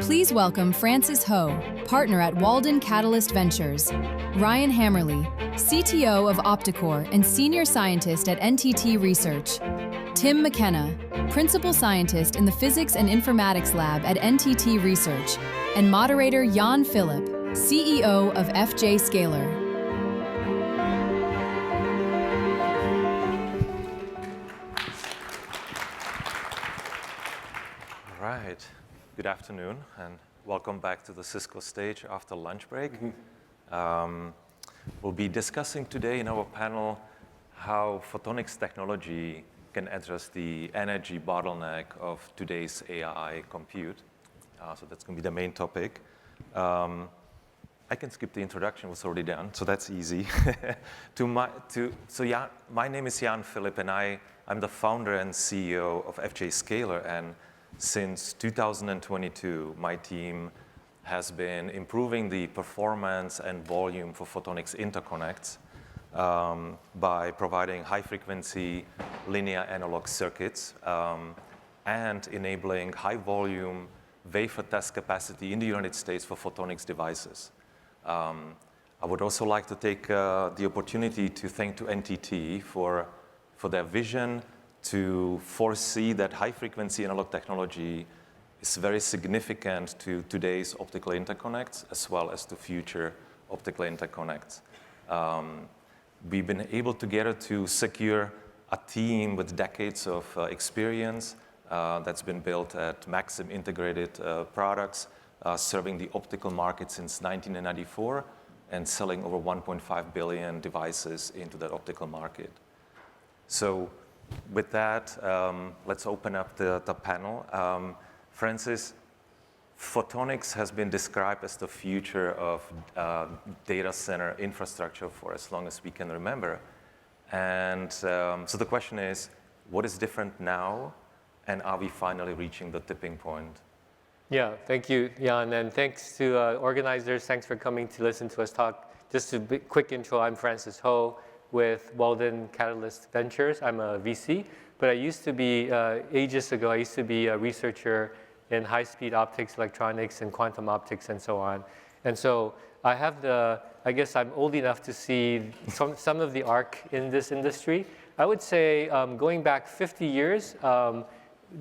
Please welcome Francis Ho, partner at Walden Catalyst Ventures, Ryan Hamerly, CTO of Opticore and senior scientist at NTT Research, Tim McKenna, principal scientist in the Physics and Informatics Lab at NTT Research, and moderator Philip, CEO of fjScaler. All right. Good afternoon, and welcome back to the Cisco stage after lunch break. We'll be discussing today in our panel how photonics technology can address the energy bottleneck of today's AI compute. So that's going to be the main topic. I can skip the introduction, it was already done, so that's easy. My name is Philip, and I'm the founder and CEO of fjScaler, and since 2022, my team has been improving the performance and volume for photonics interconnects by providing high-frequency linear analog circuits and enabling high-volume wafer test capacity in the United States for photonics devices. I would also like to take the opportunity to thank to NTT for their vision to foresee that high-frequency analog technology is very significant to today's optical interconnects as well as to future optical interconnects. We've been able together to secure a team with decades of experience that's been built at Maxim Integrated Products, serving the optical market since 1994 and selling over 1.5 billion devices into that optical market. So with that, let's open up the panel. Francis, photonics has been described as the future of data center infrastructure for as long as we can remember. And so the question is, what is different now? And are we finally reaching the tipping point? Yeah, thank you, Jan. And thanks to organizers. Thanks for coming to listen to us talk. Just a quick intro, I'm Francis Ho with Walden Catalyst Ventures. I'm a VC, but I used to be, ages ago, I used to be a researcher in high-speed optics, electronics, and quantum optics, and so on. And so I have I guess I'm old enough to see some of the arc in this industry. I would say going back 50 years,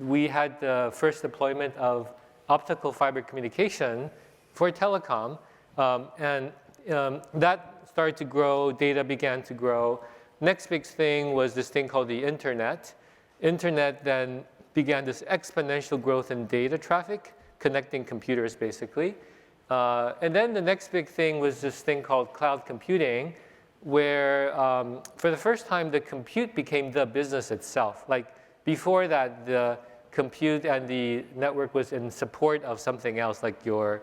we had the first deployment of optical fiber communication for telecom, and that started to grow, data began to grow. Next big thing was this thing called the internet. Internet then began this exponential growth in data traffic, connecting computers basically. And then the next big thing was this thing called cloud computing, where for the first time the compute became the business itself. Like before that, the compute and the network was in support of something else, like your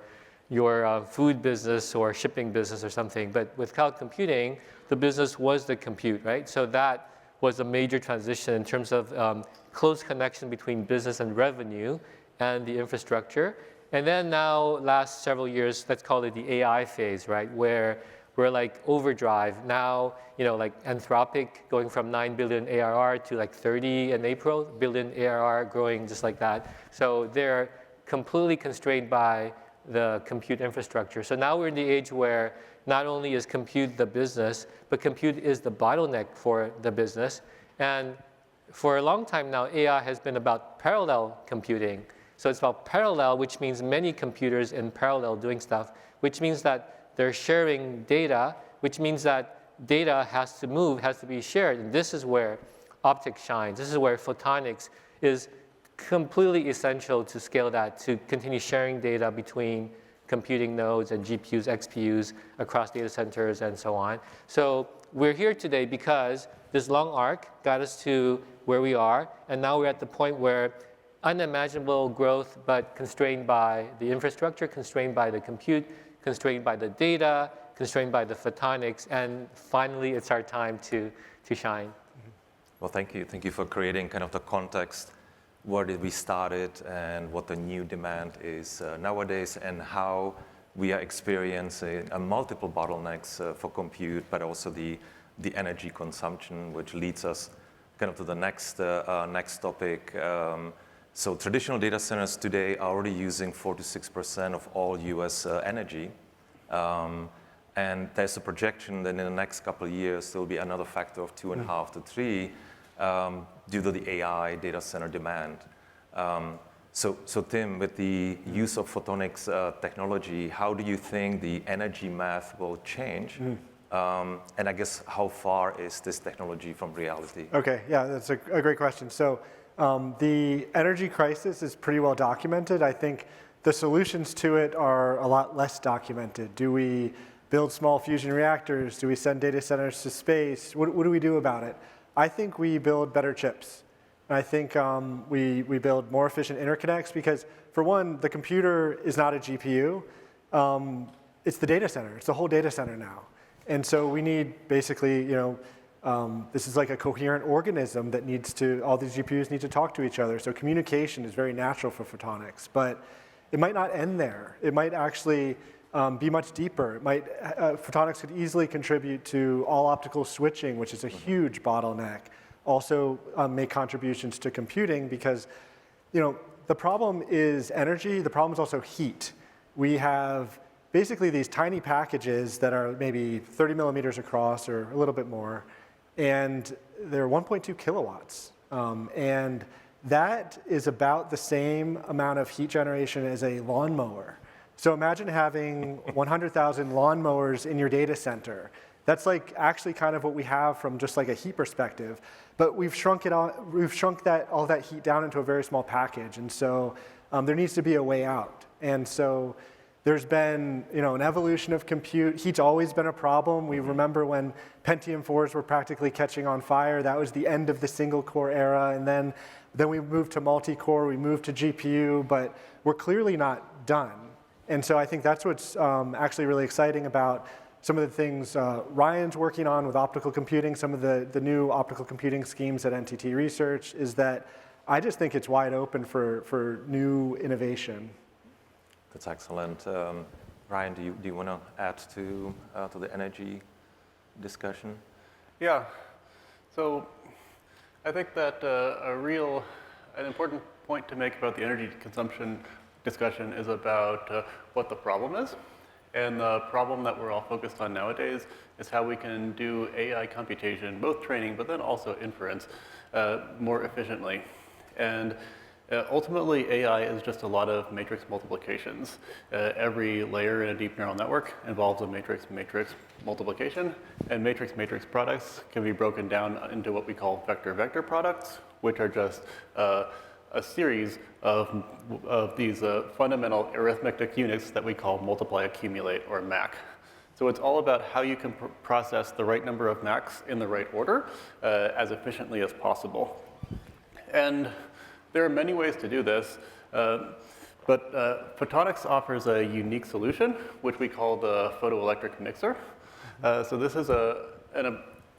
food business or shipping business or something. But with cloud computing, the business was the compute, right? So that was a major transition in terms of close connection between business and revenue and the infrastructure. And then now, last several years, let's call it the AI phase, right? Where we're like overdrive. Now, like Anthropic going from 9 billion ARR to like 30 in April, billion ARR growing just like that. So they're completely constrained by the compute infrastructure. So now we're in the age where not only is compute the business, but compute is the bottleneck for the business. And for a long time now, AI has been about parallel computing. So it's about parallel, which means many computers in parallel doing stuff, which means that they're sharing data, which means that data has to move, has to be shared. And this is where optics shines. This is where photonics is completely essential to scale that, to continue sharing data between computing nodes and GPUs, XPUs across data centers and so on. So we're here today because this long arc got us to where we are, and now we're at the point where unimaginable growth, but constrained by the infrastructure, constrained by the compute, constrained by the data, constrained by the photonics, and finally it's our time to shine. Well, thank you. Thank you for creating kind of the context. Where did we start it and what the new demand is nowadays and how we are experiencing multiple bottlenecks for compute, but also the energy consumption, which leads us kind of to the next topic. So traditional data centers today are already using 4 to 6% of all US energy. And there's a projection that in the next couple of years, there'll be another factor of 2.5 to 3 due to the AI data center demand. So Tim, with the use of photonics technology, how do you think the energy math will change? And I guess how far is this technology from reality? Okay, yeah, that's a great question. So the energy crisis is pretty well documented. I think the solutions to it are a lot less documented. Do we build small fusion reactors? Do we send data centers to space? What do we do about it? I think we build better chips. And I think we build more efficient interconnects because, for one, the computer is not a GPU. It's the data center. It's the whole data center now. And so we need basically, this is like a coherent organism that needs to, all these GPUs need to talk to each other. So communication is very natural for photonics. But it might not end there. It might actually be much deeper. Photonics could easily contribute to all optical switching, which is a huge bottleneck. Also make contributions to computing because, the problem is energy. The problem is also heat. We have basically these tiny packages that are maybe 30 millimeters across or a little bit more, and they're 1.2 kilowatts. And that is about the same amount of heat generation as a lawnmower. So imagine having 100,000 lawnmowers in your data center. That's like actually kind of what we have from just like a heat perspective. But we've shrunk all that heat down into a very small package. And so there needs to be a way out. And so there's been an evolution of compute. Heat's always been a problem. We remember when Pentium 4s were practically catching on fire. That was the end of the single core era. And then we moved to multi-core, we moved to GPU, but we're clearly not done. And so I think that's what's actually really exciting about some of the things Ryan's working on with optical computing, some of the new optical computing schemes at NTT Research, is that I just think it's wide open for new innovation. That's excellent. Ryan, do you want to add to the energy discussion? Yeah. So I think that an important point to make about the energy consumption discussion is about what the problem is. And the problem that we're all focused on nowadays is how we can do AI computation, both training, but then also inference, more efficiently. And ultimately, AI is just a lot of matrix multiplications. Every layer in a deep neural network involves a matrix-matrix multiplication, and matrix-matrix products can be broken down into what we call vector-vector products, which are just a series of these fundamental arithmetic units that we call multiply, accumulate, or MAC. So it's all about how you can process the right number of MACs in the right order as efficiently as possible. And there are many ways to do this, but Photonics offers a unique solution, which we call the photoelectric mixer. So this is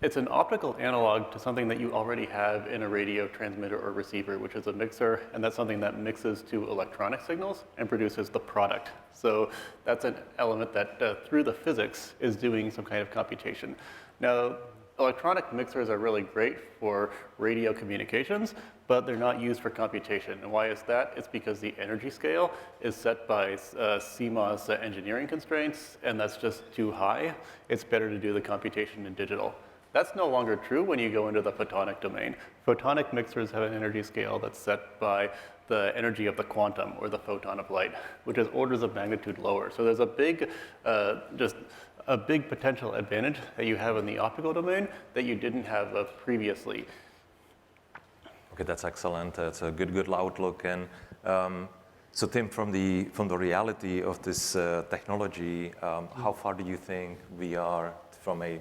it's an optical analog to something that you already have in a radio transmitter or receiver, which is a mixer, and that's something that mixes to electronic signals and produces the product. So that's an element that through the physics is doing some kind of computation. Now, electronic mixers are really great for radio communications, but they're not used for computation. And why is that? It's because the energy scale is set by CMOS engineering constraints, and that's just too high. It's better to do the computation in digital. That's no longer true when you go into the photonic domain. Photonic mixers have an energy scale that's set by the energy of the quantum, or the photon of light, which is orders of magnitude lower. So there's a big, a big potential advantage that you have in the optical domain that you didn't have previously. Okay, that's excellent. That's a good outlook. And so Tim, from the reality of this technology, how far do you think we are from a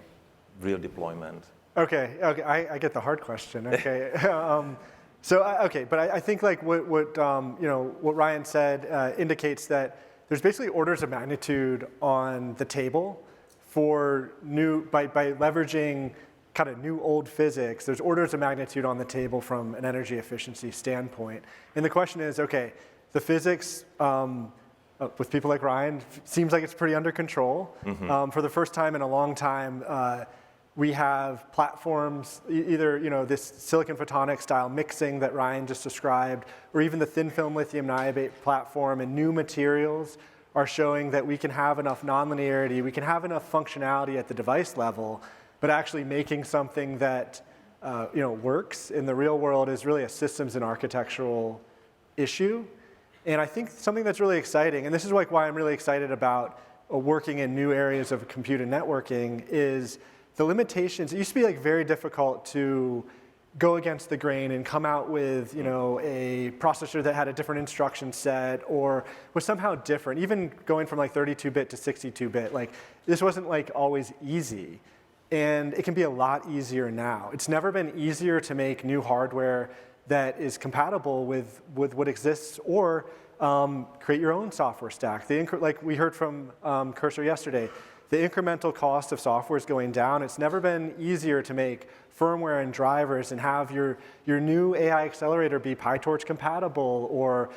real deployment? Okay, I get the hard question. Okay, but I think like what Ryan said indicates that there's basically orders of magnitude on the table for by leveraging kind of new old physics. There's orders of magnitude on the table from an energy efficiency standpoint. And the question is, okay, the physics with people like Ryan seems like it's pretty under control. Mm-hmm. For the first time in a long time, We have platforms, either this silicon photonics style mixing that Ryan just described, or even the thin film lithium niobate platform and new materials are showing that we can have enough nonlinearity, we can have enough functionality at the device level, but actually making something that works in the real world is really a systems and architectural issue. And I think something that's really exciting, and this is why I'm really excited about working in new areas of compute and networking, is the limitations. It used to be very difficult to go against the grain and come out with a processor that had a different instruction set or was somehow different. Even going from 32-bit to 62-bit, this wasn't always easy. And it can be a lot easier now. It's never been easier to make new hardware that is compatible with what exists, or create your own software stack. Like we heard from Cursor yesterday, the incremental cost of software is going down. It's never been easier to make firmware and drivers and have your new AI accelerator be PyTorch compatible or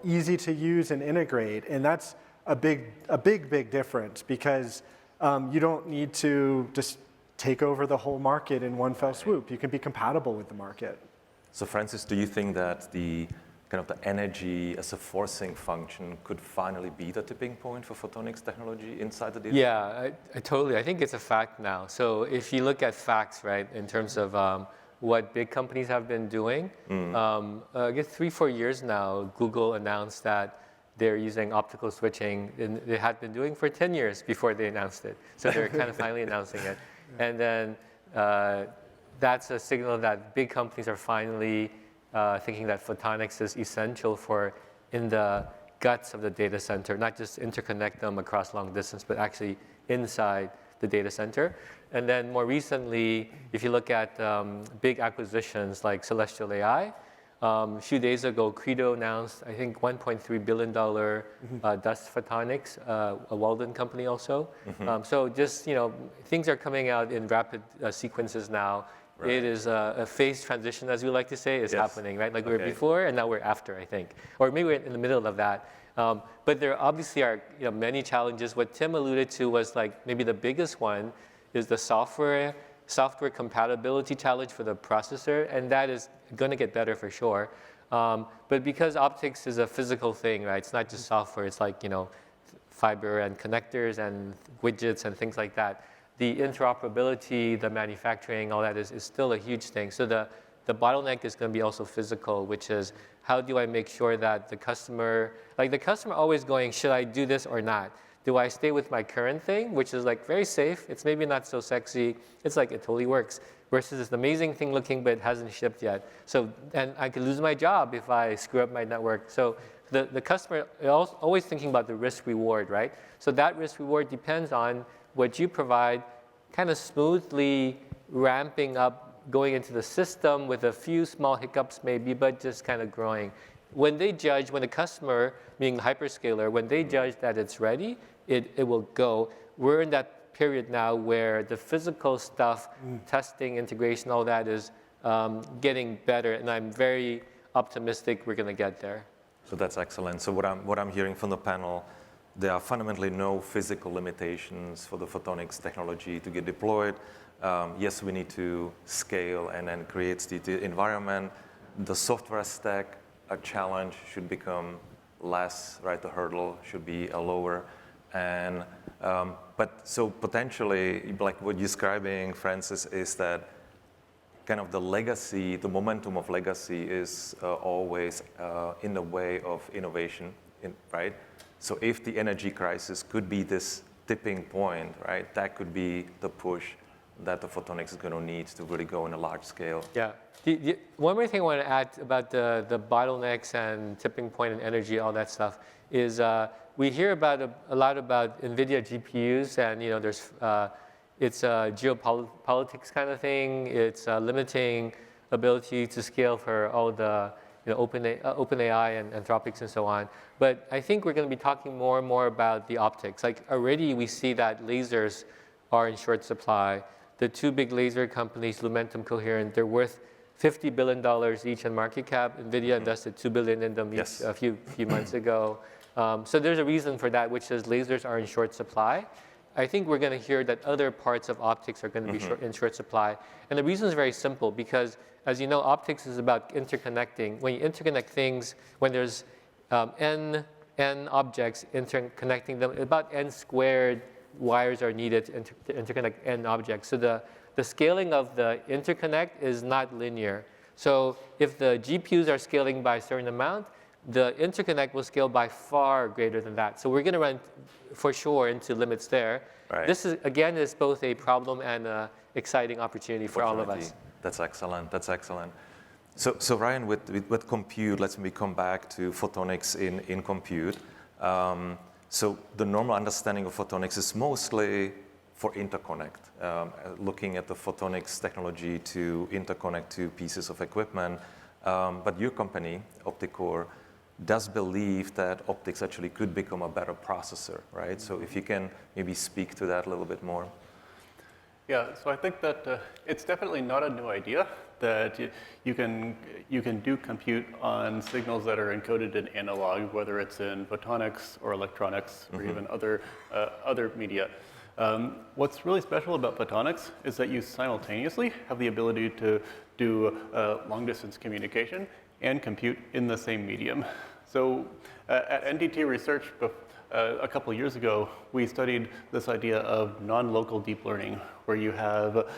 easy to use and integrate. And that's a big difference, because you don't need to just take over the whole market in one fell swoop. You can be compatible with the market. So Francis, do you think that the energy as a forcing function could finally be the tipping point for photonics technology inside the data? Yeah, I totally. I think it's a fact now. So if you look at facts, right, in terms of what big companies have been doing, I guess 3-4 years now, Google announced that they're using optical switching, and they had been doing for 10 years before they announced it. So they're kind of finally announcing it. And then that's a signal that big companies are finally thinking that photonics is essential for in the guts of the data center, not just interconnect them across long distance, but actually inside the data center. And then more recently, if you look at big acquisitions like Celestial AI, a few days ago, Credo announced, I think, $1.3 billion Dust Photonics, a Walden company also. So just, things are coming out in rapid sequences now. Right. It is a phase transition, as we like to say, is happening, right? Like we were before, and now we're after, I think. Or maybe we're in the middle of that. But there obviously are many challenges. What Tim alluded to was maybe the biggest one is the software compatibility challenge for the processor, and that is going to get better for sure. But because optics is a physical thing, right? It's not just software. It's fiber and connectors and widgets and things like that. The interoperability, the manufacturing, all that is still a huge thing. So the bottleneck is going to be also physical, which is how do I make sure that the customer always going, should I do this or not? Do I stay with my current thing, which is very safe? It's maybe not so sexy. It's it totally works. Versus this amazing thing looking, but it hasn't shipped yet. So, and I could lose my job if I screw up my network. So the customer is always thinking about the risk reward, right? So that risk reward depends on what you provide, kind of smoothly ramping up, going into the system with a few small hiccups maybe, but just kind of growing. When the customer, meaning the hyperscaler, when they judge that it's ready, it will go. We're in that period now where the physical stuff, testing, integration, all that is getting better, and I'm very optimistic we're going to get there. So that's excellent. So what I'm hearing from the panel, there are fundamentally no physical limitations for the photonics technology to get deployed. Yes, we need to scale and then create the environment. The software stack, a challenge, should become less, right? The hurdle should be lower. And but so potentially, like what you're describing, Francis, is that kind of the legacy, the momentum of legacy is always in the way of innovation, right? So if the energy crisis could be this tipping point, right, that could be the push that the photonics is going to need to really go on a large scale. Yeah. One more thing I want to add about the bottlenecks and tipping point and energy, all that stuff, is we hear about a lot about NVIDIA GPUs, and there's it's a geopolitics kind of thing. It's limiting ability to scale for all the OpenAI and Anthropics and so on. But I think we're going to be talking more and more about the optics. Already we see that lasers are in short supply. The two big laser companies, Lumentum, Coherent, they're worth $50 billion each in market cap. NVIDIA invested $2 billion in them a few months ago. So there's a reason for that, which is lasers are in short supply. I think we're going to hear that other parts of optics are going to be in short supply. And the reason is very simple, because as you know, optics is about interconnecting. When you interconnect things, when there's n objects interconnecting them, about n squared wires are needed to interconnect n objects. So the scaling of the interconnect is not linear. So if the GPUs are scaling by a certain amount, the interconnect will scale by far greater than that. So we're going to run, for sure, into limits there. Right. This, again, is both a problem and an exciting opportunity for all of us. That's excellent. That's excellent. So Ryan, with compute, let's maybe come back to photonics in compute. So the normal understanding of photonics is mostly for interconnect, looking at the photonics technology to interconnect two pieces of equipment. But your company, Opticore, does believe that optics actually could become a better processor, right? So if you can maybe speak to that a little bit more. Yeah, so I think that it's definitely not a new idea that you can do compute on signals that are encoded in analog, whether it's in photonics or electronics or even other media. What's really special about photonics is that you simultaneously have the ability to do long-distance communication and compute in the same medium. So at NTT Research, a couple of years ago, we studied this idea of non-local deep learning, where you have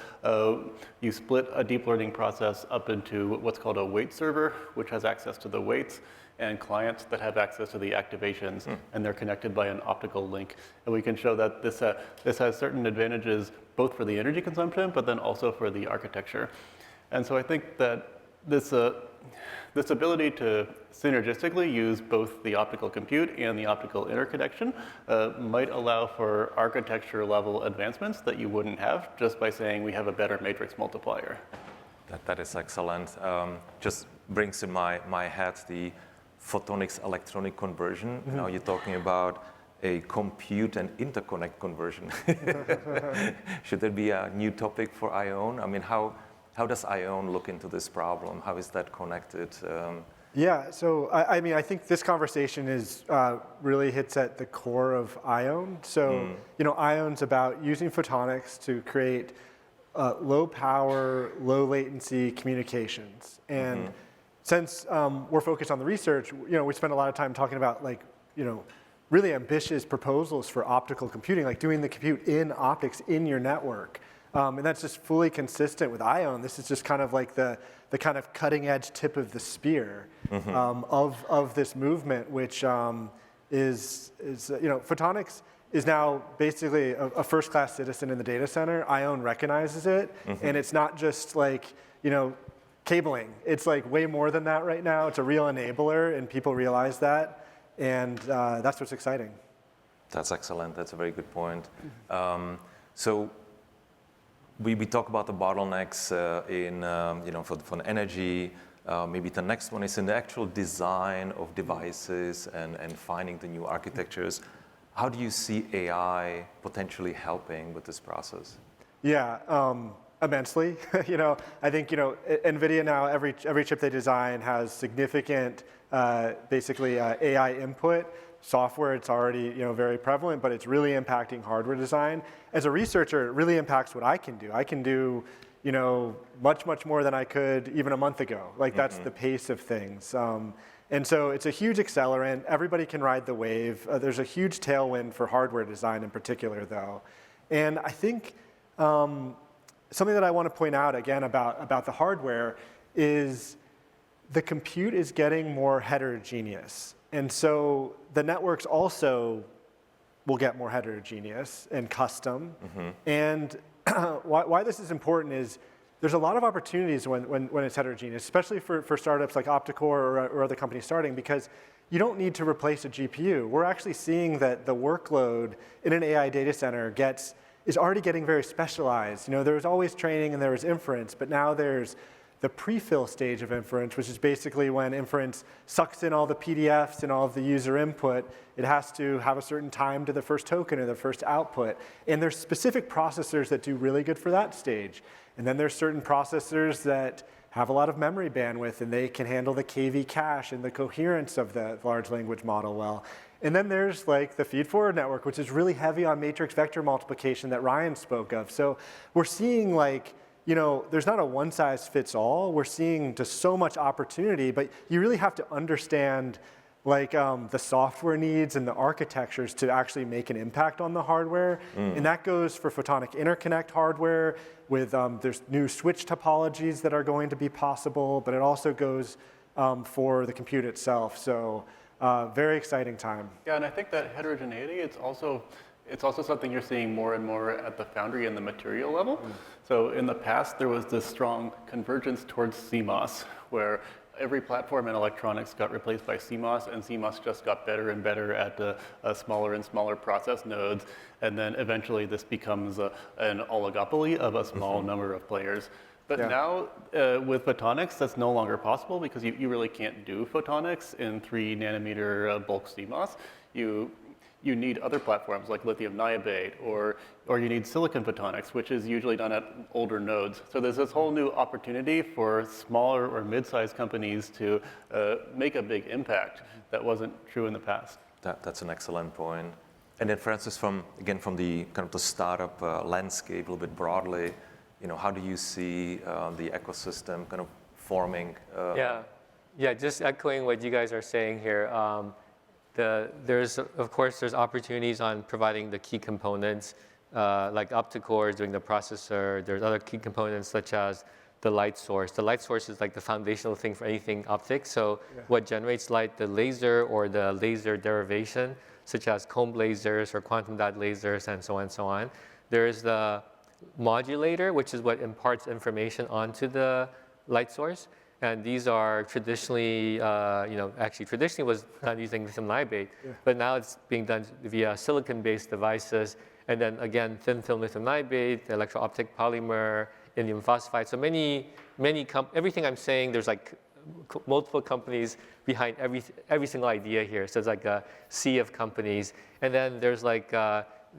you split a deep learning process up into what's called a weight server, which has access to the weights, and clients that have access to the activations, and they're connected by an optical link. And we can show that this has certain advantages both for the energy consumption, but then also for the architecture. And so I think that this ability to synergistically use both the optical compute and the optical interconnection might allow for architecture level advancements that you wouldn't have just by saying we have a better matrix multiplier. That is excellent. Just brings in my head the photonics electronic conversion. Now you're talking about a compute and interconnect conversion. Should there be a new topic for ION? I mean, how does ION look into this problem? How is that connected? Yeah, so I mean, I think this conversation is really hits at the core of ION. So, you know, ION's about using photonics to create low power, low latency communications. And since we're focused on the research, you know, we spend a lot of time talking about really ambitious proposals for optical computing, like doing the compute in optics in your network. And that's just fully consistent with ION. This is just kind of like the kind of cutting edge tip of the spear of this movement, which is photonics is now basically a first-class citizen in the data center. ION recognizes it, and it's not just like, cabling. It's like way more than that right now. It's a real enabler, and people realize that, and that's what's exciting. That's excellent. That's a very good point. So we talk about the bottlenecks for energy. Maybe the next one is in the actual design of devices and finding the new architectures. How do you see AI potentially helping with this process? Yeah, immensely. I think NVIDIA now every chip they design has significant basically AI input. Software, it's already very prevalent, but it's really impacting hardware design. As a researcher, it really impacts what I can do. I can do much more than I could even a month ago. Like that's the pace of things. And so it's a huge accelerant. Everybody can ride the wave. There's a huge tailwind for hardware design in particular, though. And I think something that I want to point out again about the hardware is the compute is getting more heterogeneous. And so the networks also will get more heterogeneous and custom. And why this is important is there's a lot of opportunities when it's heterogeneous, especially for startups like Opticore or other companies starting, because you don't need to replace a GPU. We're actually seeing that the workload in an AI data center is already getting very specialized. There was always training and there was inference, but now there's the pre-fill stage of inference, which is basically when inference sucks in all the PDFs and all of the user input. It has to have a certain time to the first token or the first output. And there's specific processors that do really good for that stage. And then there's certain processors that have a lot of memory bandwidth, and they can handle the KV cache and the coherence of the large language model well. And then there's like the feed-forward network, which is really heavy on matrix vector multiplication that Ryan spoke of. So we're seeing like, there's not a one-size-fits-all. We're seeing just so much opportunity, but you really have to understand like the software needs and the architectures to actually make an impact on the hardware. And that goes for photonic interconnect hardware with, there's new switch topologies that are going to be possible, but it also goes for the compute itself. So very exciting time. Yeah, and I think that heterogeneity, it's also something you're seeing more and more at the foundry and the material level. So in the past, there was this strong convergence towards CMOS, where every platform in electronics got replaced by CMOS, and CMOS just got better and better at smaller and smaller process nodes. And then eventually this becomes an oligopoly of a small number of players. But now with photonics, that's no longer possible because you really can't do photonics in 3 nanometer bulk CMOS. You need other platforms like lithium niobate, or you need silicon photonics, which is usually done at older nodes. So there's this whole new opportunity for smaller or mid-sized companies to make a big impact that wasn't true in the past. That's an excellent point. And then, Francis, from the kind of the startup landscape a little bit broadly, how do you see the ecosystem kind of forming? Yeah, just echoing what you guys are saying here. There's opportunities on providing the key components, like Opticore is doing the processor. There's other key components such as the light source. The light source is like the foundational thing for anything optics. So what generates light, the laser or the laser derivation, such as comb lasers or quantum dot lasers and so on and so on. There's the modulator, which is what imparts information onto the light source. And these are traditionally, traditionally was done using lithium niobate, but now it's being done via silicon-based devices. And then again, thin film lithium niobate, electro-optic polymer, indium phosphide. So everything I'm saying, there's like multiple companies behind every single idea here. So it's like a sea of companies. And then there's like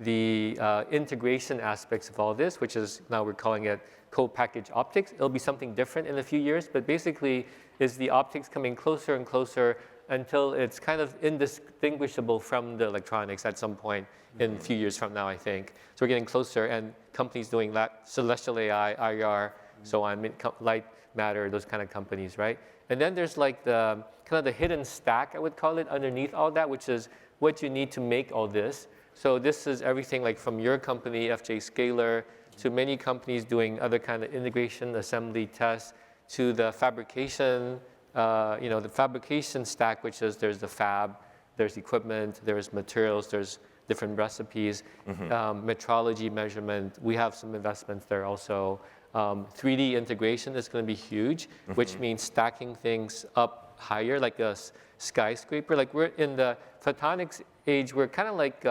the integration aspects of all this, which is now we're calling it co-packaged optics. It'll be something different in a few years, but basically is the optics coming closer and closer until it's kind of indistinguishable from the electronics at some point in a few years from now, I think. So we're getting closer, and companies doing that, celestial AI, IR, so on, light matter, those kind of companies, right? And then there's like the kind of the hidden stack, I would call it, underneath all that, which is what you need to make all this. So this is everything like from your company, fjScaler, to many companies doing other kind of integration, assembly, tests, to the fabrication, the fabrication stack, which is there's the fab, there's equipment, there's materials, there's different recipes, metrology measurement. We have some investments there also. 3D integration is going to be huge, which means stacking things up higher, like a skyscraper. Like we're in the photonics age, we're kind of like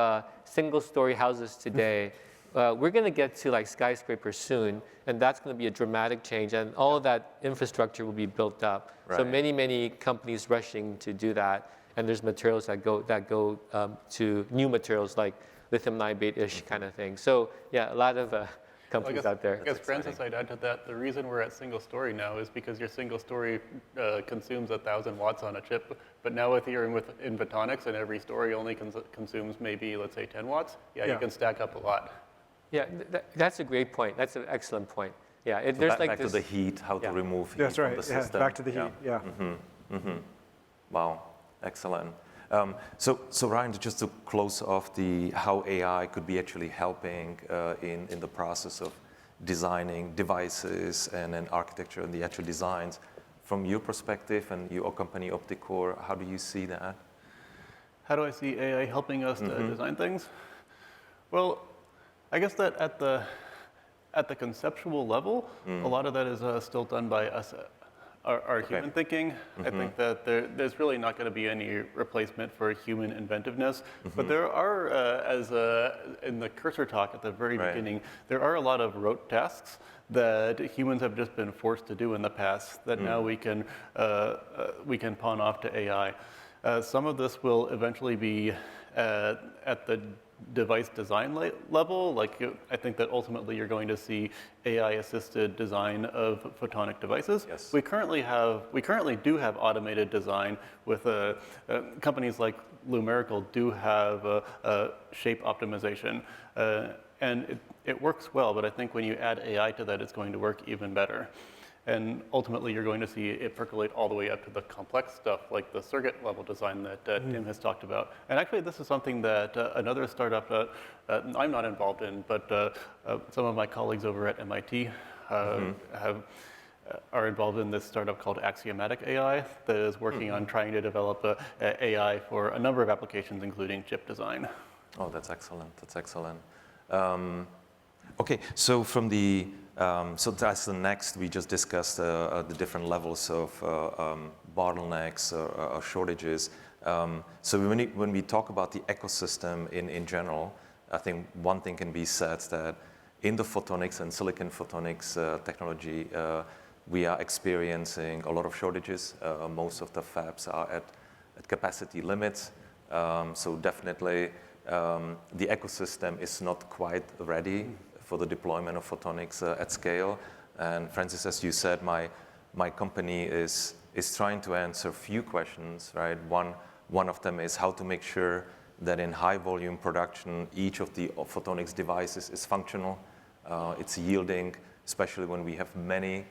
single-story houses today. We're going to get to like skyscrapers soon, and that's going to be a dramatic change, and all of that infrastructure will be built up. Right. So many companies rushing to do that, and there's materials that go to new materials like lithium niobate-ish kind of thing. So yeah, a lot of companies out there. I guess, Francis, I'd add to that, the reason we're at single story now is because your single story consumes 1,000 watts on a chip, but now if you're in photonics and every story only consumes maybe, let's say, 10 watts, you can stack up a lot. Yeah, that's a great point. That's an excellent point. Yeah, so there's like back this, to the heat, how to remove heat that's right. from the system. Back to the heat. Yeah. Wow, excellent. So Ryan, just to close off how AI could be actually helping in the process of designing devices and then architecture and the actual designs, from your perspective and your company Opticore, how do you see that? How do I see AI helping us to design things? Well, I guess that at the conceptual level, a lot of that is still done by us, our human thinking. I think that there's really not going to be any replacement for human inventiveness. But there are, in the cursor talk at the very beginning, there are a lot of rote tasks that humans have just been forced to do in the past that now we can pawn off to AI. Some of this will eventually be at the device design level. Like I think that ultimately you're going to see AI-assisted design of photonic devices. Yes. We currently do have automated design with companies like Lumerical do have shape optimization, and it works well. But I think when you add AI to that, it's going to work even better. And ultimately, you're going to see it percolate all the way up to the complex stuff, like the circuit level design that Tim has talked about. And actually, this is something that another startup I'm not involved in, but some of my colleagues over at MIT are involved in this startup called Axiomatic AI that is working on trying to develop AI for a number of applications, including chip design. Oh, that's excellent. That's excellent. Okay, so from the so that's the next. We just discussed the different levels of bottlenecks or shortages. So when we talk about the ecosystem in general, I think one thing can be said that in the photonics and silicon photonics technology, we are experiencing a lot of shortages. Most of the fabs are at capacity limits. So definitely the ecosystem is not quite ready for the deployment of photonics at scale. And Francis, as you said, my company is trying to answer a few questions, right? One of them is how to make sure that in high volume production, each of the photonics devices is functional. It's yielding, especially when we have many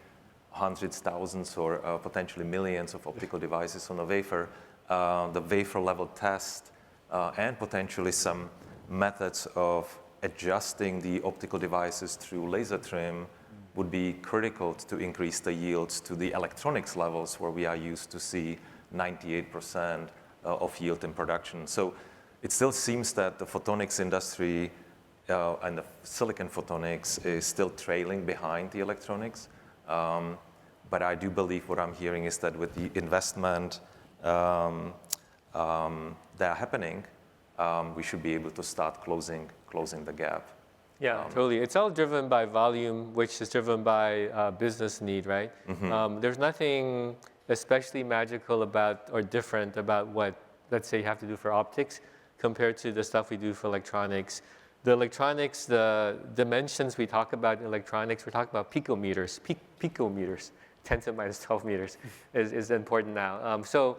hundreds, thousands, or potentially millions of optical devices on a wafer. The wafer level test and potentially some methods of adjusting the optical devices through laser trim would be critical to increase the yields to the electronics levels where we are used to see 98% of yield in production. So it still seems that the photonics industry and the silicon photonics is still trailing behind the electronics. But I do believe what I'm hearing is that with the investment that are happening, we should be able to start closing the gap. Yeah, totally. It's all driven by volume, which is driven by business need, right? There's nothing especially magical about or different about what, let's say, you have to do for optics compared to the stuff we do for electronics. The electronics, the dimensions we talk about in electronics, we're talking about picometers, picometers, 10 to the minus 12 meters is important now. So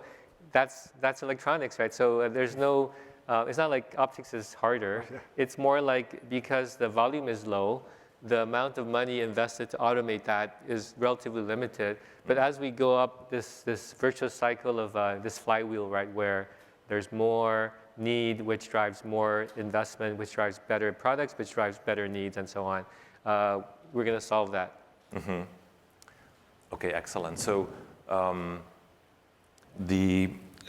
that's electronics, right? So there's no, it's not like optics is harder. It's more like because the volume is low, the amount of money invested to automate that is relatively limited. But as we go up this virtuous cycle of this flywheel, right, where there's more need, which drives more investment, which drives better products, which drives better needs, and so on, we're going to solve that. Okay, excellent. So I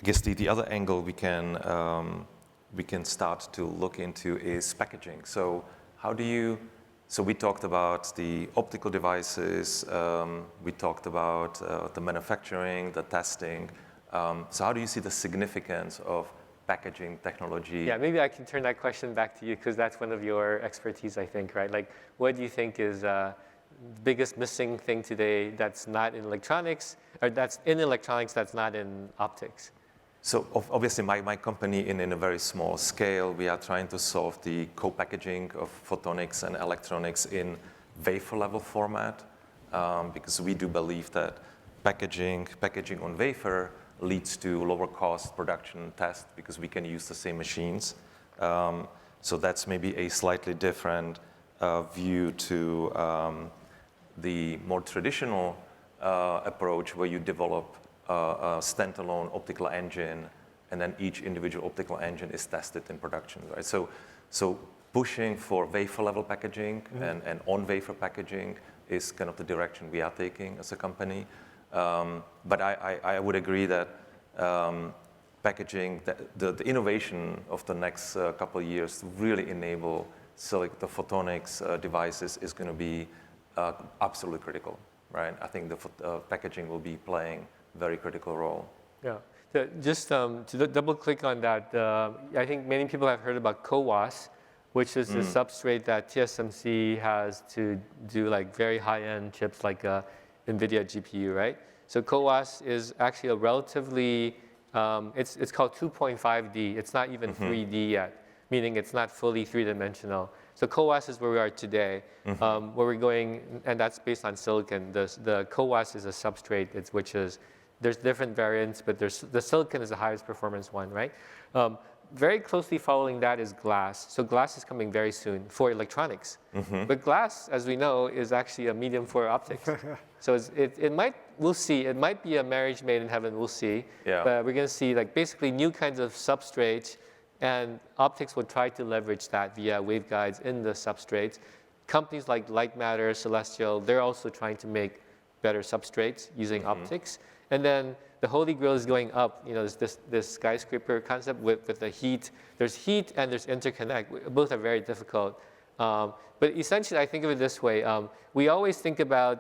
guess the other angle we can start to look into is packaging. So so we talked about the optical devices, we talked about the manufacturing, the testing. So how do you see the significance of packaging technology? Yeah, maybe I can turn that question back to you because that's one of your expertise, I think, right? Like, what do you think is the biggest missing thing today that's not in electronics, or that's in electronics that's not in optics? So obviously my company in a very small scale, we are trying to solve the co-packaging of photonics and electronics in wafer level format because we do believe that packaging on wafer leads to lower cost production test because we can use the same machines. So that's maybe a slightly different view to the more traditional approach where you develop a standalone optical engine, and then each individual optical engine is tested in production, right? So pushing for wafer-level packaging and on-wafer packaging is kind of the direction we are taking as a company. But I would agree that packaging, the innovation of the next couple of years to really enable the photonics devices is going to be absolutely critical, right? I think the packaging will be playing very critical role. Yeah. Just to double click on that, I think many people have heard about CoWoS, which is the substrate that TSMC has to do like very high-end chips like NVIDIA GPU, right? So CoWoS is actually a relatively, it's called 2.5D. It's not even 3D yet, meaning it's not fully three-dimensional. So CoWoS is where we are today, where we're going, and that's based on silicon. The CoWoS is a substrate, which is, there's different variants, but the silicon is the highest performance one, right? Very closely following that is glass. So glass is coming very soon for electronics. But glass, as we know, is actually a medium for optics. So we'll see. It might be a marriage made in heaven, we'll see. Yeah. But we're going to see like basically new kinds of substrates, and optics will try to leverage that via waveguides in the substrates. Companies like Light Matter, Celestial, they're also trying to make better substrates using optics. And then the holy grail is going up. You know, there's this skyscraper concept with the heat. There's heat and there's interconnect. Both are very difficult. But essentially, I think of it this way. We always think about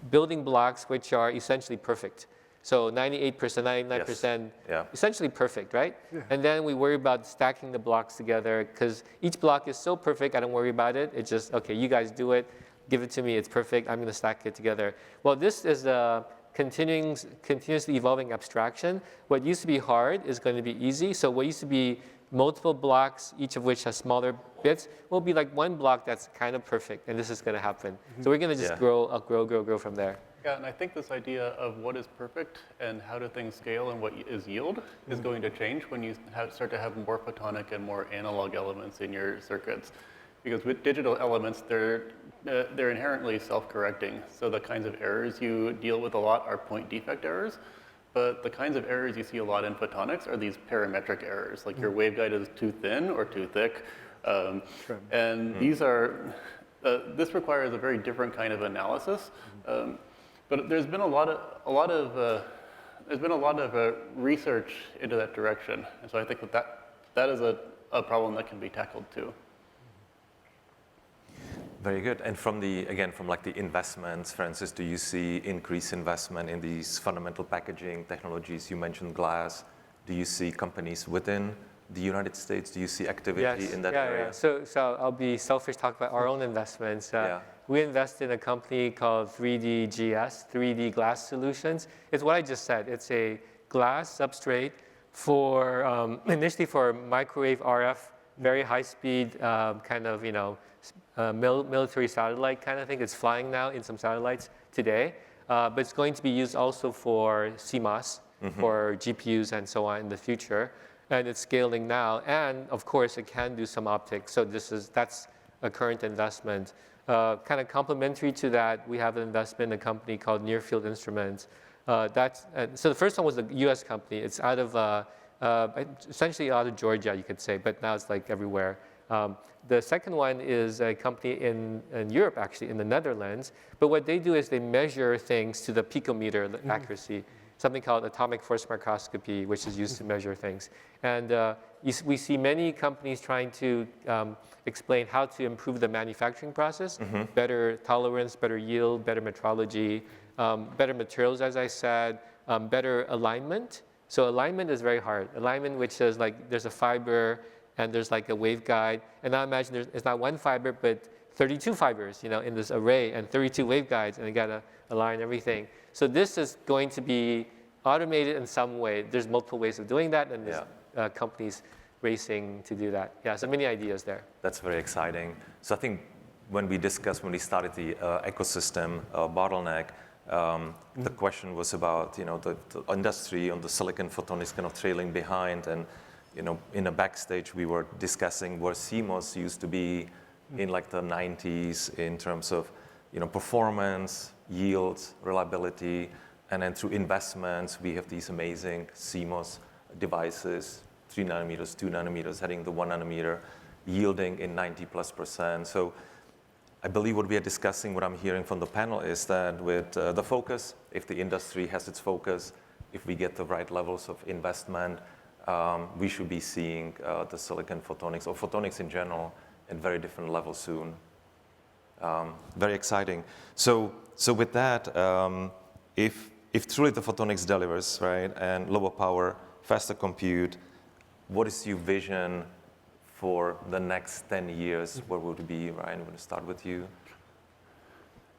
building blocks which are essentially perfect. So 98%, 99%, essentially perfect, right? Yeah. And then we worry about stacking the blocks together because each block is so perfect, I don't worry about it. It's just, okay, you guys do it. Give it to me, it's perfect. I'm going to stack it together. Well, this is a continuously evolving abstraction. What used to be hard is going to be easy. So what used to be multiple blocks, each of which has smaller bits, will be like one block that's kind of perfect, and this is going to happen. So we're going to just grow from there. Yeah, and I think this idea of what is perfect and how do things scale and what is yield is going to change when you start to have more photonic and more analog elements in your circuits. Because with digital elements, they're inherently self-correcting. So the kinds of errors you deal with a lot are point defect errors. But the kinds of errors you see a lot in photonics are these parametric errors, like your waveguide is too thin or too thick. And these are, this requires a very different kind of analysis. But there's been a lot of research into that direction. And so I think that is a problem that can be tackled too. Very good. And from the investments, Francis, do you see increased investment in these fundamental packaging technologies? You mentioned glass. Do you see companies within the United States? Do you see activity in that area? Yeah. So I'll be selfish, talk about our own investments. We invest in a company called 3DGS, 3D Glass Solutions. It's what I just said. It's a glass substrate for initially for microwave RF, very high speed kind of, military satellite kind of thing. It's flying now in some satellites today, but it's going to be used also for CMOS, for GPUs and so on in the future. And it's scaling now, and of course it can do some optics. So that's a current investment. Kind of complementary to that, we have an investment in a company called Near Field Instruments. So the first one was a U.S. company. It's out of essentially out of Georgia, you could say, but now it's like everywhere. The second one is a company in Europe, actually, in the Netherlands. But what they do is they measure things to the picometer accuracy, something called atomic force microscopy, which is used to measure things. And we see many companies trying to explain how to improve the manufacturing process, better tolerance, better yield, better metrology, better materials, as I said, better alignment. So alignment is very hard. Alignment, which is like there's a fiber and there's like a waveguide. And now imagine it's not one fiber, but 32 fibers, in this array and 32 waveguides, and you gotta align everything. So this is going to be automated in some way. There's multiple ways of doing that, and there's companies racing to do that. Yeah, so many ideas there. That's very exciting. So I think when we started the ecosystem Bottleneck, the question was about, the industry on the silicon photonics kind of trailing behind, and in the backstage we were discussing where CMOS used to be in like the 90s in terms of, performance, yields, reliability, and then through investments we have these amazing CMOS devices, 3 nanometers, 2 nanometers, heading to 1 nanometer, yielding in 90+%. So I believe what we are discussing, what I'm hearing from the panel is that with the focus, if the industry has its focus, if we get the right levels of investment, we should be seeing the silicon photonics or photonics in general at very different levels soon. Very exciting. So with that, if truly the photonics delivers, right, and lower power, faster compute, what is your vision for the next 10 years? Where would it be, Ryan? I'm going to start with you.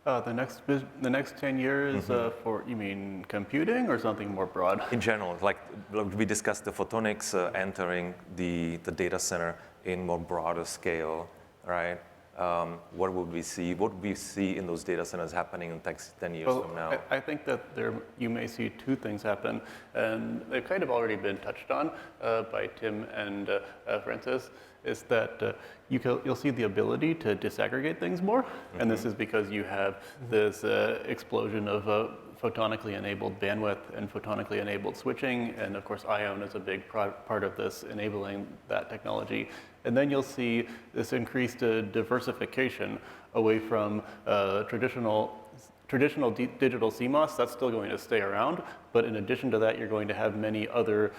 The next 10 years for, you mean computing or something more broad? In general, like we discussed the photonics entering the data center in more broader scale, right? What would we see? What would we see in those data centers happening in 10 years from now? I think that you may see two things happen, and they've kind of already been touched on by Tim and Francis, is that you'll see the ability to disaggregate things more, and this is because you have this explosion of photonically enabled bandwidth and photonically enabled switching, and of course ION is a big part of this, enabling that technology. And then you'll see this increased diversification away from traditional digital CMOS. That's still going to stay around, but in addition to that, you're going to have many other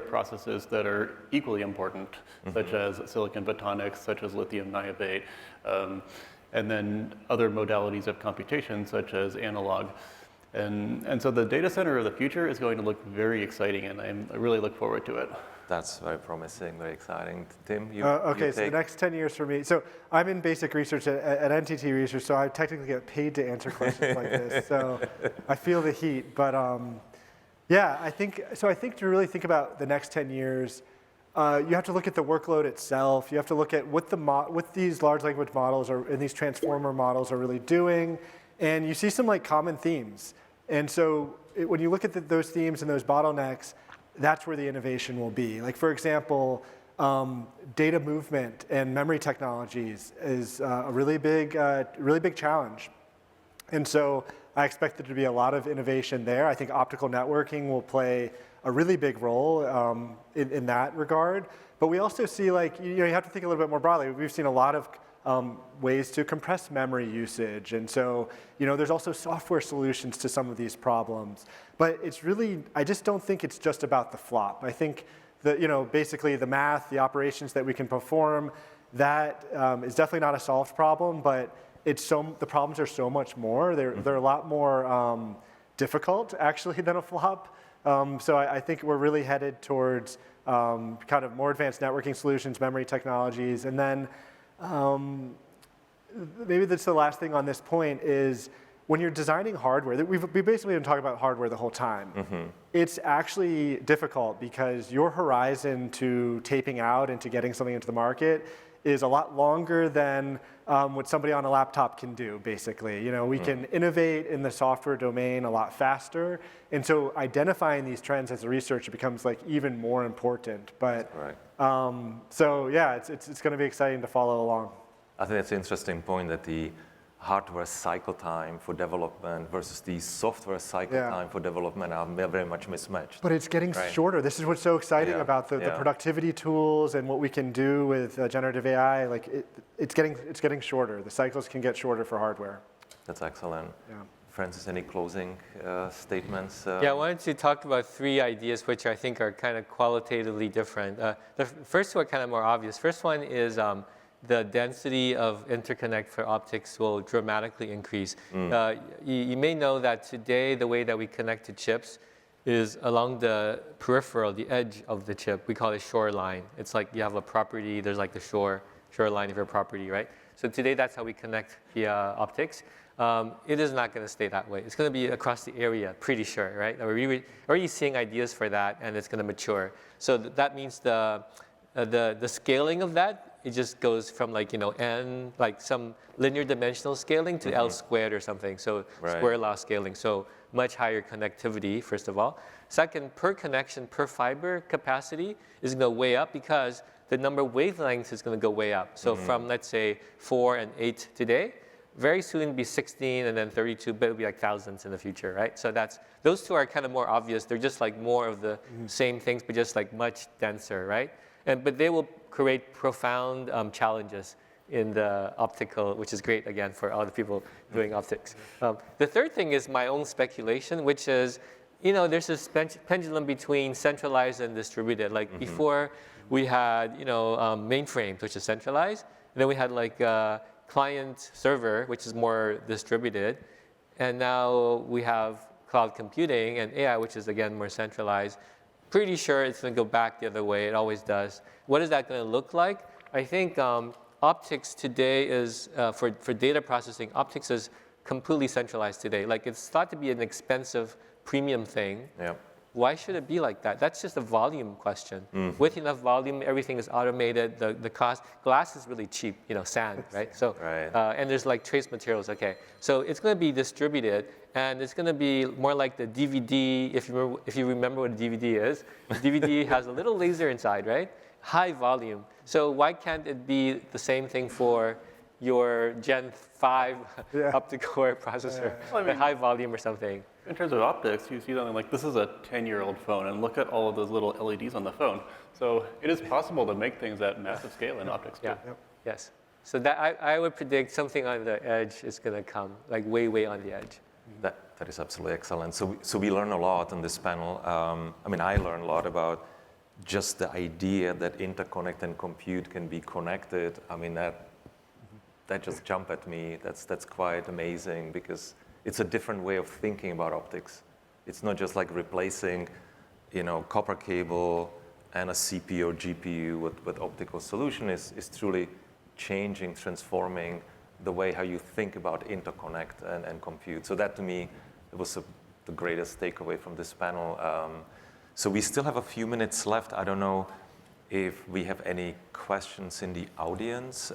processes that are equally important, such as silicon photonics, such as lithium niobate, and then other modalities of computation, such as analog. And so the data center of the future is going to look very exciting, and I really look forward to it. That's very promising, very exciting. Tim, okay, so the next 10 years for me. So I'm in basic research at NTT Research, so I technically get paid to answer questions like this. So I feel the heat. But yeah, I think to really think about the next 10 years, you have to look at the workload itself. You have to look at what these large language models and these transformer models are really doing. And you see some like common themes. And so when you look at those themes and those bottlenecks, that's where the innovation will be. Like for example, data movement and memory technologies is a really big challenge. And so I expect there to be a lot of innovation there. I think optical networking will play a really big role in that regard. But we also see you have to think a little bit more broadly. We've seen a lot of ways to compress memory usage. And so, there's also software solutions to some of these problems. But it's really, I just don't think it's just about the flop. I think that, basically the math, the operations that we can perform, that is definitely not a solved problem, but the problems are so much more. They're a lot more difficult, actually, than a flop. So I think we're really headed towards kind of more advanced networking solutions, memory technologies, and then maybe that's the last thing on this point is when you're designing hardware, we basically been talking about hardware the whole time. It's actually difficult because your horizon to taping out and to getting something into the market is a lot longer than what somebody on a laptop can do, basically. We can innovate in the software domain a lot faster. And so identifying these trends as a researcher becomes even more important. But so yeah, it's going to be exciting to follow along. I think that's an interesting point that the hardware cycle time for development versus the software cycle time for development are very much mismatched. But it's getting shorter. This is what's so exciting about the productivity tools and what we can do with generative AI. It's getting shorter. The cycles can get shorter for hardware. That's excellent. Yeah. Francis, any closing statements? Yeah, I wanted to talk about 3 ideas which I think are kind of qualitatively different. The first two are kind of more obvious. First one is the density of interconnect for optics will dramatically increase. You may know that today the way that we connect to chips is along the peripheral, the edge of the chip. We call it shoreline. It's like you have a property, there's like the shoreline of your property, right? So today that's how we connect via optics. It is not going to stay that way. It's going to be across the area, pretty sure, right? We're already seeing ideas for that, and it's going to mature. So that means the scaling of that, it just goes from n, some linear dimensional scaling to L squared or something. So square law scaling. So much higher connectivity, first of all. Second, per connection, per fiber capacity is going to go way up because the number of wavelengths is going to go way up. So from, let's say, 4 and 8 today, very soon it'll be 16 and then 32, but it'll be thousands in the future, right? So those two are kind of more obvious. They're just more of the same things, but just much denser, right? But they will create profound challenges in the optical, which is great, again, for all the people doing optics. The third thing is my own speculation, which is, there's this pendulum between centralized and distributed. Before, we had, mainframes, which is centralized. And then we had client server, which is more distributed. And now we have cloud computing and AI, which is, again, more centralized. Pretty sure it's going to go back the other way. It always does. What is that going to look like? I think optics today is, for data processing, optics is completely centralized today. Like it's thought to be an expensive premium thing. Yeah. Why should it be like that? That's just a volume question. With enough volume, everything is automated. The cost, glass is really cheap, sand, right? So, Right. And there's like trace materials, okay. So it's going to be distributed, and it's going to be more like the DVD, if you remember what a DVD is. The DVD has a little laser inside, right? High volume. So why can't it be the same thing for your Gen 5 Opticore processor, Well, I mean, high volume or something? In terms of optics, you see something like this is a 10-year-old phone, and look at all of those little LEDs on the phone. So it is possible to make things at massive scale in optics too. Yeah. Yes. So that I would predict something on the edge is going to come, like way, way on the edge. That is absolutely excellent. So we learn a lot on this panel. I mean, I learned a lot about just the idea that interconnect and compute can be connected. I mean, that just jumped at me. That's quite amazing because it's a different way of thinking about optics. It's not just like replacing, copper cable and a CPU or GPU with optical solution. Is truly changing, transforming the way how you think about interconnect and compute. So that to me, it was the greatest takeaway from this panel. So we still have a few minutes left. I don't know if we have any questions in the audience.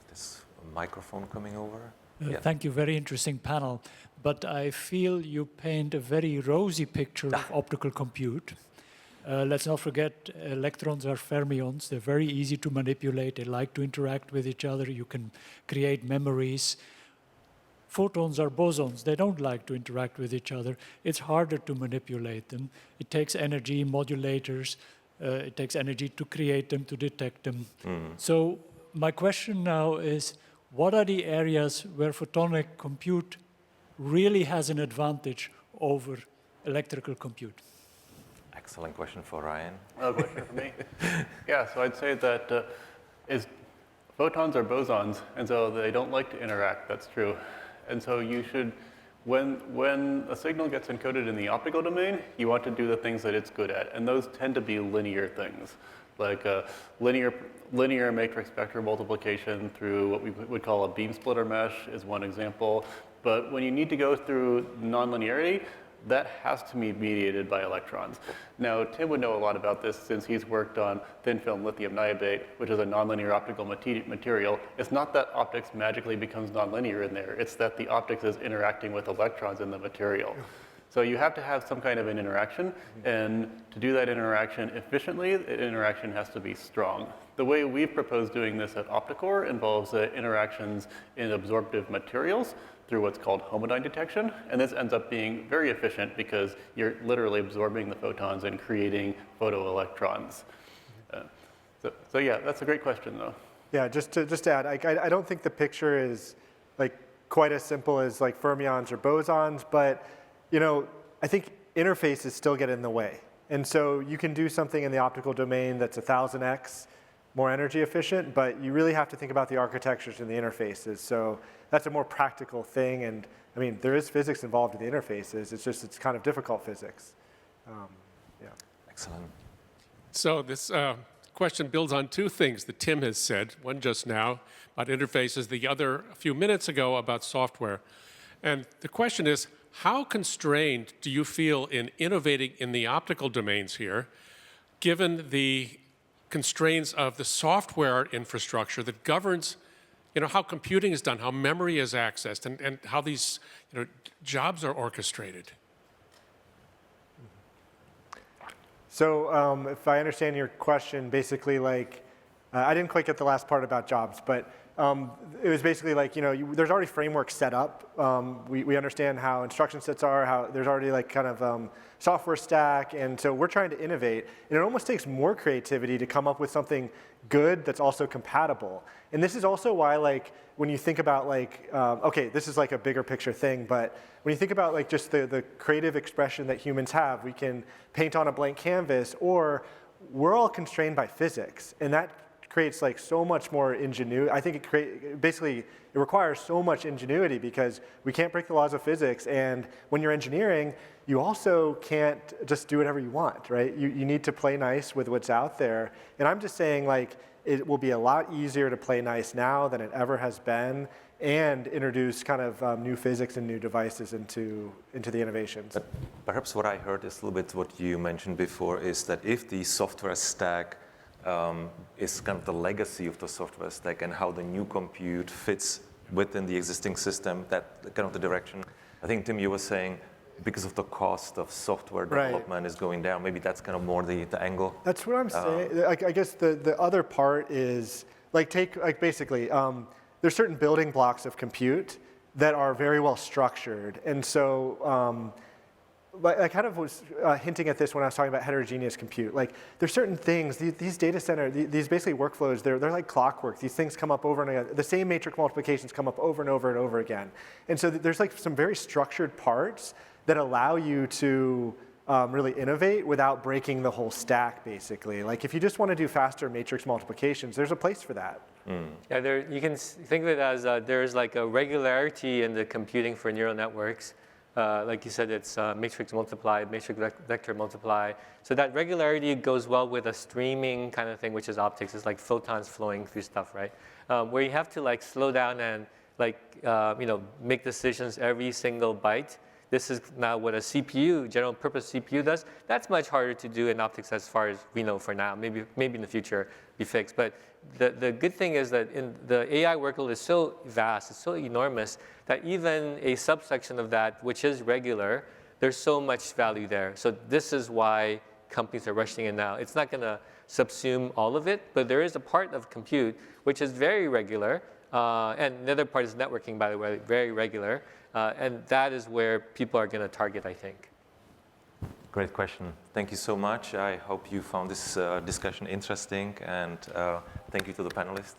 This microphone coming over. Yeah. Thank you, very interesting panel. But I feel you paint a very rosy picture of optical compute. Let's not forget, electrons are fermions. They're very easy to manipulate. They like to interact with each other. You can create memories. Photons are bosons. They don't like to interact with each other. It's harder to manipulate them. It takes energy, modulators. It takes energy to create them, to detect them. So my question now is, what are the areas where photonic compute really has an advantage over electrical compute? Excellent question for Ryan. Another question for me. Yeah, so I'd say that photons are bosons, and so they don't like to interact. That's true. And so you should, when a signal gets encoded in the optical domain, you want to do the things that it's good at, and those tend to be linear things, like linear matrix vector multiplication through what we would call a beam splitter mesh is one example. But when you need to go through nonlinearity, that has to be mediated by electrons. Now, Tim would know a lot about this since he's worked on thin film lithium niobate, which is a nonlinear optical material. It's not that optics magically becomes nonlinear in there. It's that the optics is interacting with electrons in the material. So you have to have some kind of an interaction, and to do that interaction efficiently, the interaction has to be strong. The way we've proposed doing this at Opticore involves interactions in absorptive materials through what's called homodyne detection, and this ends up being very efficient because you're literally absorbing the photons and creating photoelectrons. So yeah, that's a great question though. Yeah, just to add, I don't think the picture is like quite as simple as like fermions or bosons, but I think interfaces still get in the way. And so you can do something in the optical domain that's 1,000x more energy efficient, but you really have to think about the architectures and the interfaces. So that's a more practical thing. And I mean, there is physics involved in the interfaces. It's kind of difficult physics. Yeah. Excellent. So this question builds on two things that Tim has said, one just now about interfaces, the other a few minutes ago about software. And the question is, how constrained do you feel in innovating in the optical domains here, given the constraints of the software infrastructure that governs how computing is done, how memory is accessed, and how these jobs are orchestrated? So if I understand your question, basically like, I didn't quite get the last part about jobs, but it was basically like, there's already frameworks set up. We understand how instruction sets are, how there's already like kind of software stack, and so we're trying to innovate. And it almost takes more creativity to come up with something good that's also compatible. And this is also why, like, when you think about like, okay, this is like a bigger picture thing, but when you think about like just the creative expression that humans have, we can paint on a blank canvas, or we're all constrained by physics, and that creates like so much more ingenuity. I think it requires so much ingenuity because we can't break the laws of physics, and when you're engineering, you also can't just do whatever you want, right? You need to play nice with what's out there. And I'm just saying, like, it will be a lot easier to play nice now than it ever has been, and introduce kind of new physics and new devices into the innovations. But perhaps what I heard is a little bit what you mentioned before, is that if the software stack is kind of the legacy of the software stack and how the new compute fits within the existing system, that kind of the direction. I think, Tim, you were saying because of the cost of software development is going down. Maybe that's kind of more the angle. That's what I'm saying. I guess the other part is, like, basically, there's certain building blocks of compute that are very well structured. And so I kind of was hinting at this when I was talking about heterogeneous compute. Like, there's certain things, these data center, these basically workflows, they're like clockwork. These things come up over and again. The same matrix multiplications come up over and over and over again. And so there's like some very structured parts that allow you to really innovate without breaking the whole stack, basically. Like, if you just want to do faster matrix multiplications, there's a place for that. Yeah, you can think of it as there's like a regularity in the computing for neural networks. Like you said, it's matrix multiply, matrix vector multiply. So that regularity goes well with a streaming kind of thing, which is optics. It's like photons flowing through stuff, right? Where you have to like slow down and like make decisions every single byte. This is now what a CPU, general purpose CPU does. That's much harder to do in optics as far as we know for now. Maybe in the future be fixed. But the good thing is that the AI workload is so vast, it's so enormous, that even a subsection of that, which is regular, there's so much value there. So this is why companies are rushing in now. It's not going to subsume all of it, but there is a part of compute which is very regular. And the other part is networking, by the way, very regular. And that is where people are going to target, I think. Great question. Thank you so much. I hope you found this discussion interesting, and thank you to the panelists.